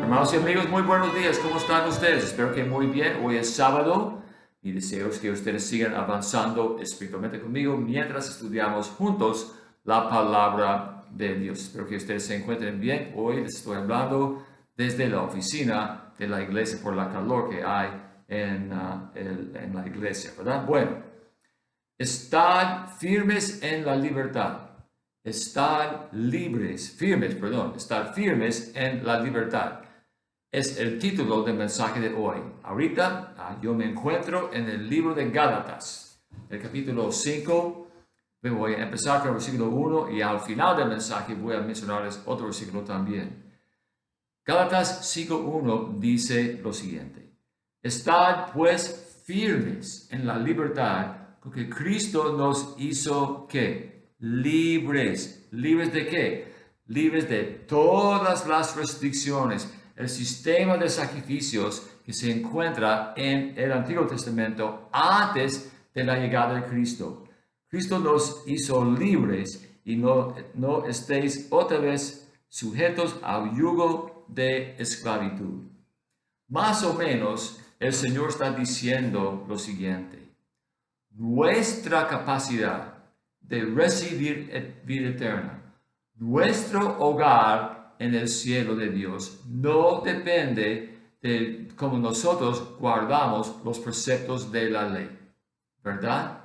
Hermanos y amigos, muy buenos días. ¿Cómo están ustedes? Espero que muy bien. Hoy es sábado. Mi deseo es que ustedes sigan avanzando espiritualmente conmigo mientras estudiamos juntos la palabra de Dios. Espero que ustedes se encuentren bien. Hoy les estoy hablando desde la oficina de la iglesia por la calor que hay en la iglesia, ¿verdad? Bueno, estad firmes en la libertad. Estar libres, firmes, perdón, estar firmes en la libertad. Es el título del mensaje de hoy. Ahorita yo me encuentro en el libro de Gálatas, el capítulo 5. Voy a empezar con el versículo 1 y al final del mensaje voy a mencionarles otro versículo también. Gálatas 5:1 dice lo siguiente: Estad pues firmes en la libertad, porque Cristo nos hizo ¿qué? Libres. ¿Libres de qué? Libres de todas las restricciones. El sistema de sacrificios que se encuentra en el Antiguo Testamento antes de la llegada de Cristo. Cristo nos hizo libres y no estéis otra vez sujetos al yugo de esclavitud. Más o menos, el Señor está diciendo lo siguiente: nuestra capacidad de recibir vida eterna, nuestro hogar en el cielo de Dios, no depende de cómo nosotros guardamos los preceptos de la ley, ¿verdad?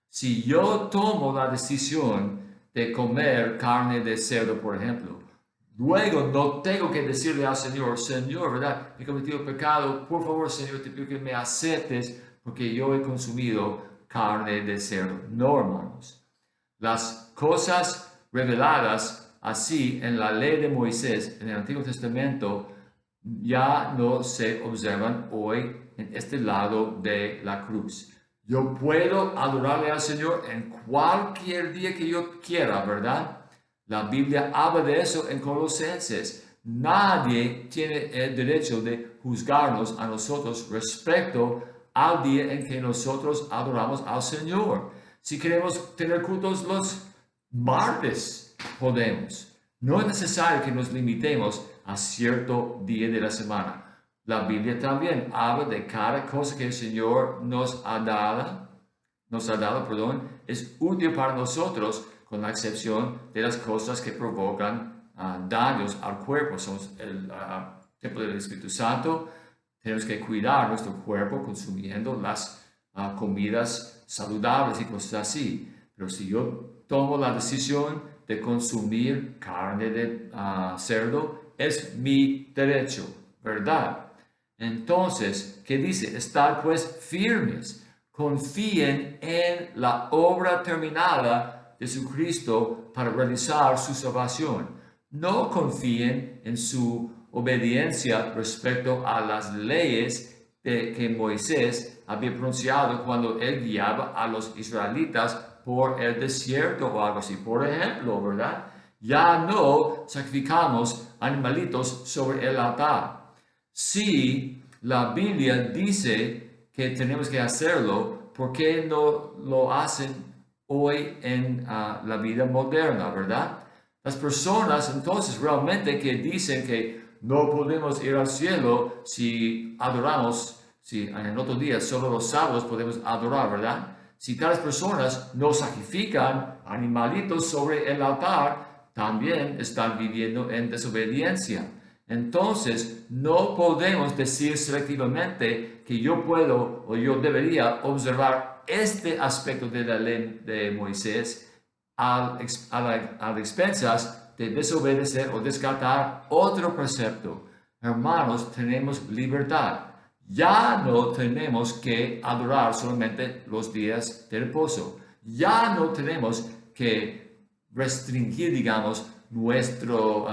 Si yo tomo la decisión de comer carne de cerdo, por ejemplo, luego no tengo que decirle al Señor: Señor, ¿verdad? He cometido pecado, por favor, Señor, te pido que me aceptes porque yo he consumido carne de cerdo. No, hermanos. Las cosas reveladas así en la ley de Moisés, en el Antiguo Testamento, ya no se observan hoy en este lado de la cruz. Yo puedo adorarle al Señor en cualquier día que yo quiera, ¿verdad? La Biblia habla de eso en Colosenses. Nadie tiene el derecho de juzgarnos a nosotros respecto al día en que nosotros adoramos al Señor. Si queremos tener cultos los martes, podemos. No es necesario que nos limitemos a cierto día de la semana. La Biblia también habla de cada cosa que el Señor nos ha dado, es útil para nosotros, con la excepción de las cosas que provocan daños al cuerpo. Somos el templo del Espíritu Santo. Tenemos que cuidar nuestro cuerpo consumiendo las comidas saludables y cosas así. Pero si yo tomo la decisión de consumir carne de cerdo, es mi derecho, ¿verdad? Entonces, ¿qué dice? Estar pues firmes, confíen en la obra terminada de Jesucristo para realizar su salvación. No confíen en su obediencia respecto a las leyes que Moisés había pronunciado cuando él guiaba a los israelitas por el desierto o algo así. Por ejemplo, ¿verdad? Ya no sacrificamos animalitos sobre el altar. Si la Biblia dice que tenemos que hacerlo, ¿por qué no lo hacen hoy en la vida moderna, verdad? Las personas entonces realmente que dicen que no podemos ir al cielo si adoramos, si en el otro día solo los sábados podemos adorar, ¿verdad? Si tales personas no sacrifican animalitos sobre el altar, también están viviendo en desobediencia. Entonces, no podemos decir selectivamente que yo puedo o yo debería observar este aspecto de la ley de Moisés a expensas de desobedecer o descartar otro precepto. Hermanos, tenemos libertad. Ya no tenemos que adorar solamente los días de reposo. Ya no tenemos que restringir, digamos, nuestro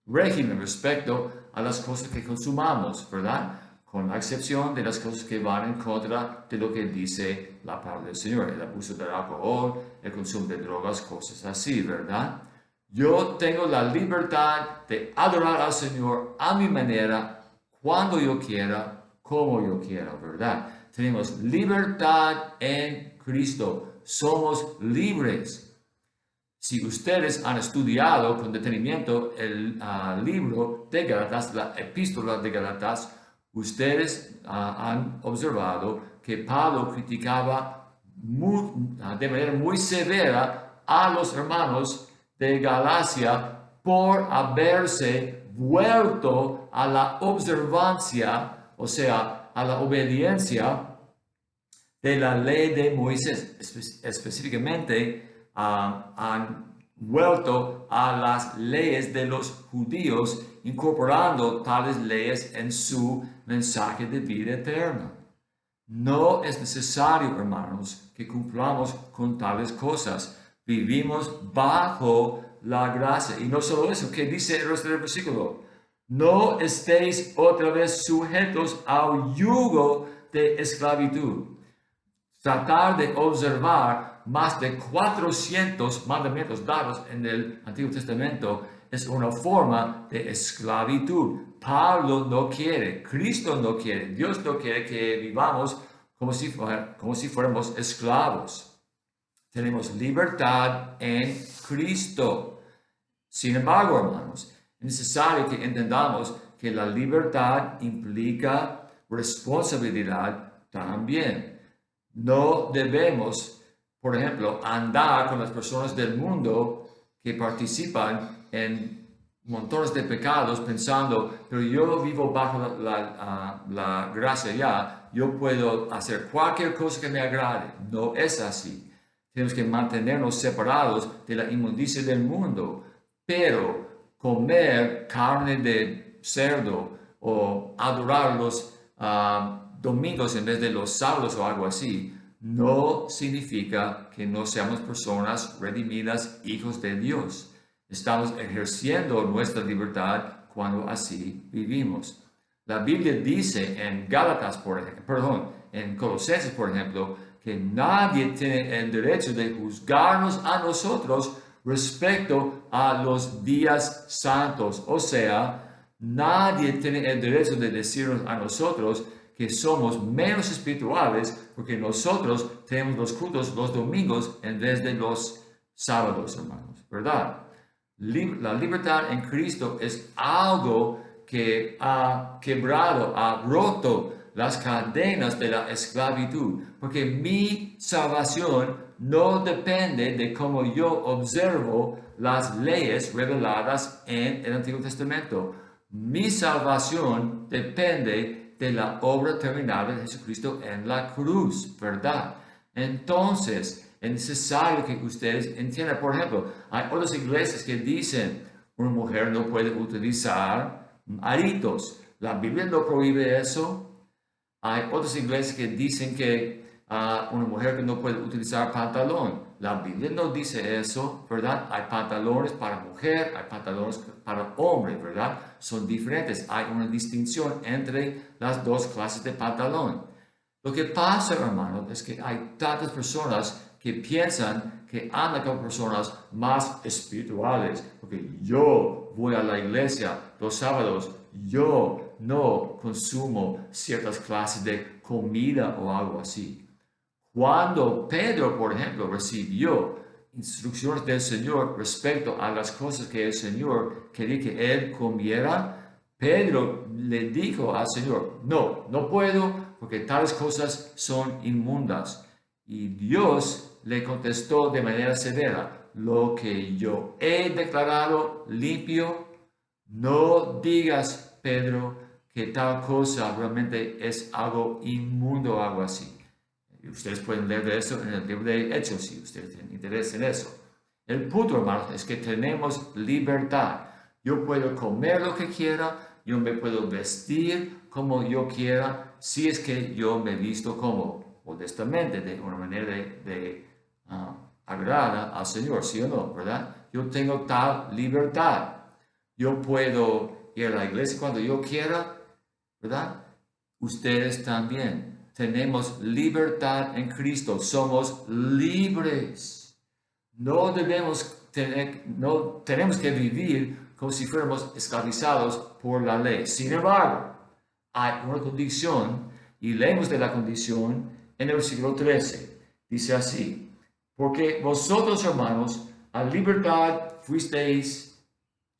régimen respecto a las cosas que consumamos, ¿verdad? Con la excepción de las cosas que van en contra de lo que dice la palabra del Señor: el abuso del alcohol, el consumo de drogas, cosas así, ¿verdad? Yo tengo la libertad de adorar al Señor a mi manera, cuando yo quiera, como yo quiera, ¿verdad? Tenemos libertad en Cristo, somos libres. Si ustedes han estudiado con detenimiento el libro de Gálatas, la epístola de Gálatas, ustedes han observado que Pablo criticaba de manera muy severa a los hermanos de Galacia por haberse vuelto a la observancia, o sea, a la obediencia de la ley de Moisés. Específicamente, han vuelto a las leyes de los judíos, incorporando tales leyes en su mensaje de vida eterna. No es necesario, hermanos, que cumplamos con tales cosas. Vivimos bajo la gracia. Y no solo eso, ¿qué dice el resto del versículo? No estéis otra vez sujetos al yugo de esclavitud. Tratar de observar más de 400 mandamientos dados en el Antiguo Testamento es una forma de esclavitud. Pablo no quiere, Cristo no quiere, Dios no quiere que vivamos como si fuéramos esclavos. Tenemos libertad en Cristo. Sin embargo, hermanos, es necesario que entendamos que la libertad implica responsabilidad también. No debemos, por ejemplo, andar con las personas del mundo que participan en montones de pecados pensando, pero yo vivo bajo la gracia ya, yo puedo hacer cualquier cosa que me agrade. No es así. Tenemos que mantenernos separados de la inmundicia del mundo, pero comer carne de cerdo o adorar los domingos en vez de los sábados o algo así, no significa que no seamos personas redimidas, hijos de Dios. Estamos ejerciendo nuestra libertad cuando así vivimos. La Biblia dice en Gálatas, en Colosenses, por ejemplo, que nadie tiene el derecho de juzgarnos a nosotros respecto a los días santos. O sea, nadie tiene el derecho de decirnos a nosotros que somos menos espirituales porque nosotros tenemos los cultos los domingos en vez de los sábados, hermanos, ¿verdad? La libertad en Cristo es algo que ha quebrado, ha roto las cadenas de la esclavitud, porque mi salvación no depende de cómo yo observo las leyes reveladas en el Antiguo Testamento. Mi salvación depende de la obra terminada de Jesucristo en la cruz, ¿verdad? Entonces, es necesario que ustedes entiendan. Por ejemplo, hay otras iglesias que dicen una mujer no puede utilizar aritos. La Biblia no prohíbe eso. Hay otras iglesias que dicen que una mujer que no puede utilizar pantalón. La Biblia no dice eso, ¿verdad? Hay pantalones para mujer, hay pantalones para hombre, ¿verdad? Son diferentes. Hay una distinción entre las dos clases de pantalón. Lo que pasa, hermanos, es que hay tantas personas que piensan que andan con personas más espirituales, porque yo voy a la iglesia los sábados, yo no consumo ciertas clases de comida o algo así. Cuando Pedro, por ejemplo, recibió instrucciones del Señor respecto a las cosas que el Señor quería que él comiera, Pedro le dijo al Señor, no puedo porque tales cosas son inmundas. Y Dios le contestó de manera severa, lo que yo he declarado limpio, no digas, Pedro, que tal cosa realmente es algo inmundo o algo así. Y ustedes pueden leer de eso en el libro de Hechos si ustedes tienen interés en eso. El punto, hermanos, es que tenemos libertad. Yo puedo comer lo que quiera, yo me puedo vestir como yo quiera, si es que yo me visto como modestamente, de una manera de agrada al Señor, ¿sí o no? ¿Verdad? Yo tengo tal libertad. Yo puedo ir a la iglesia cuando yo quiera, ¿verdad? Ustedes también. Tenemos libertad en Cristo. Somos libres. No tenemos que vivir como si fuéramos esclavizados por la ley. Sin embargo, hay una condición, y leemos de la condición en el versículo 13. Dice así, porque vosotros, hermanos, a libertad fuisteis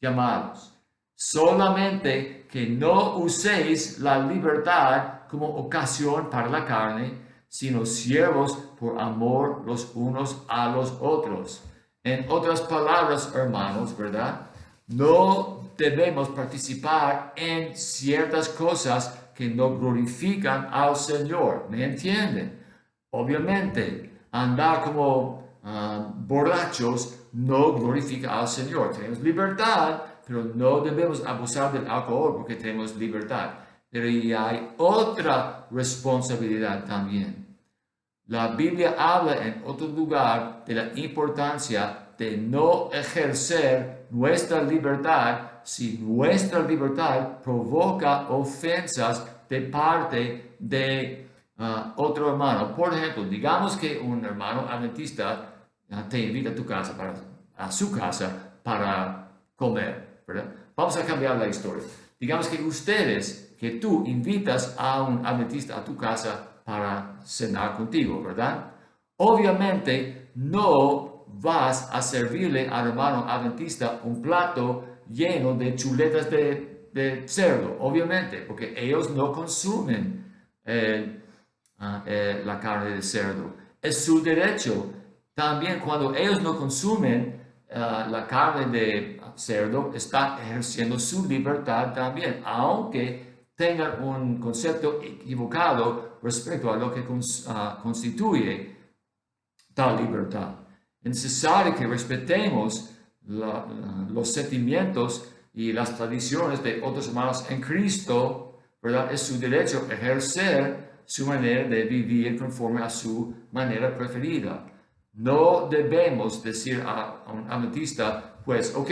llamados. Solamente que no uséis la libertad como ocasión para la carne, sino siervos por amor los unos a los otros. En otras palabras, hermanos, ¿verdad? No debemos participar en ciertas cosas que no glorifican al Señor. ¿Me entienden? Obviamente, andar como borrachos no glorifica al Señor. Tenemos libertad, pero no debemos abusar del alcohol porque tenemos libertad. Pero hay otra responsabilidad también. La Biblia habla en otro lugar de la importancia de no ejercer nuestra libertad si nuestra libertad provoca ofensas de parte de otro hermano. Por ejemplo, digamos que un hermano adventista te invita a su casa para comer, ¿verdad? Vamos a cambiar la historia. Digamos que tú invitas a un adventista a tu casa para cenar contigo, ¿verdad? Obviamente no vas a servirle al hermano adventista un plato lleno de chuletas de cerdo, obviamente, porque ellos no consumen la carne de cerdo. Es su derecho. También cuando ellos no consumen la carne de cerdo, está ejerciendo su libertad también, aunque tengan un concepto equivocado respecto a lo que constituye tal libertad. Es necesario que respetemos los sentimientos y las tradiciones de otros hermanos en Cristo, ¿verdad? Es su derecho ejercer su manera de vivir conforme a su manera preferida. No debemos decir a un adventista, pues, ok,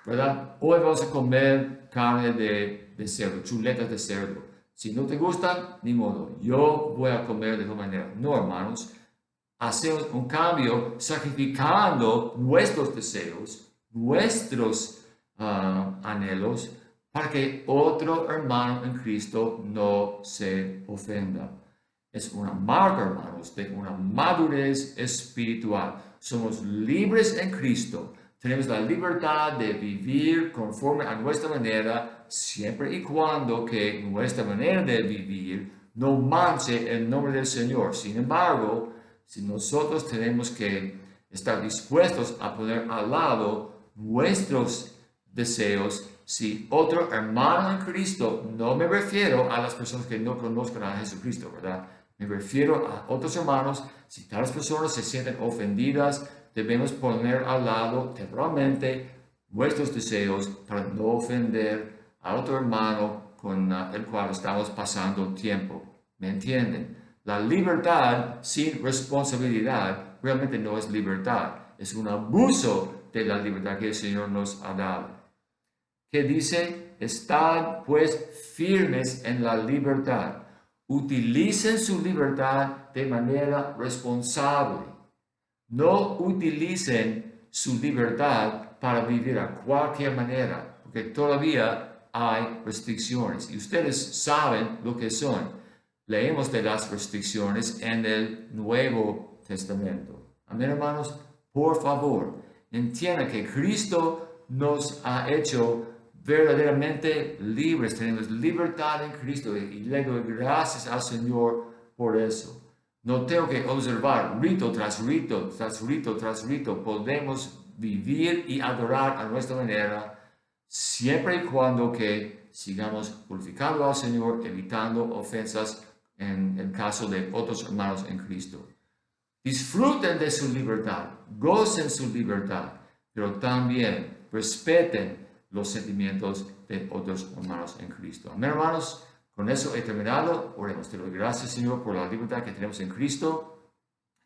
¿verdad? Hoy vamos a comer carne de cerdo, chuletas de cerdo. Si no te gustan, ni modo, yo voy a comer de esa manera. No, hermanos, hacemos un cambio sacrificando nuestros deseos, nuestros anhelos, para que otro hermano en Cristo no se ofenda. Es una marca, hermanos, de una madurez espiritual. Somos libres en Cristo. Tenemos la libertad de vivir conforme a nuestra manera, siempre y cuando que nuestra manera de vivir no manche el nombre del Señor. Sin embargo, si nosotros tenemos que estar dispuestos a poner al lado nuestros deseos, si otro hermano en Cristo, no me refiero a las personas que no conozcan a Jesucristo, ¿verdad? Me refiero a otros hermanos, si tales personas se sienten ofendidas, debemos poner al lado temporalmente nuestros deseos para no ofender a otro hermano con el cual estamos pasando tiempo. ¿Me entienden? La libertad sin responsabilidad realmente no es libertad, es un abuso de la libertad que el Señor nos ha dado. ¿Qué dice? Estad pues firmes en la libertad. Utilicen su libertad de manera responsable. No utilicen su libertad para vivir a cualquier manera, porque todavía hay restricciones y ustedes saben lo que son. Leemos de las restricciones en el Nuevo Testamento. Amén, hermanos. Por favor, entiendan que Cristo nos ha hecho verdaderamente libres. Tenemos libertad en Cristo y le doy gracias al Señor por eso. No tengo que observar rito tras rito, tras rito, tras rito. Podemos vivir y adorar a nuestra manera, siempre y cuando que sigamos glorificando al Señor, evitando ofensas en el caso de otros hermanos en Cristo. Disfruten de su libertad, gocen su libertad, pero también respeten los sentimientos de otros hermanos en Cristo. Amén, hermanos. Con eso he terminado. Oremos. Te doy gracias, Señor, por la libertad que tenemos en Cristo.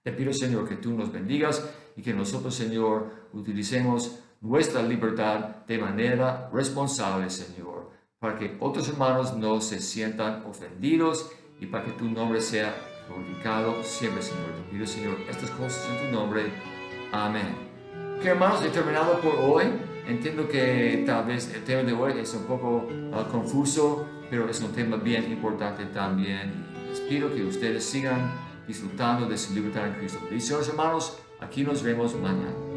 Te pido, Señor, que tú nos bendigas y que nosotros, Señor, utilicemos nuestra libertad de manera responsable, Señor, para que otros hermanos no se sientan ofendidos y para que tu nombre sea glorificado siempre, Señor. Te pido, Señor, estas cosas en tu nombre. Amén. Ok, hermanos, he terminado por hoy. Entiendo que tal vez el tema de hoy es un poco confuso, pero es un tema bien importante también. Les pido que ustedes sigan disfrutando de su libertad en Cristo. Bendiciones, hermanos. Aquí nos vemos mañana.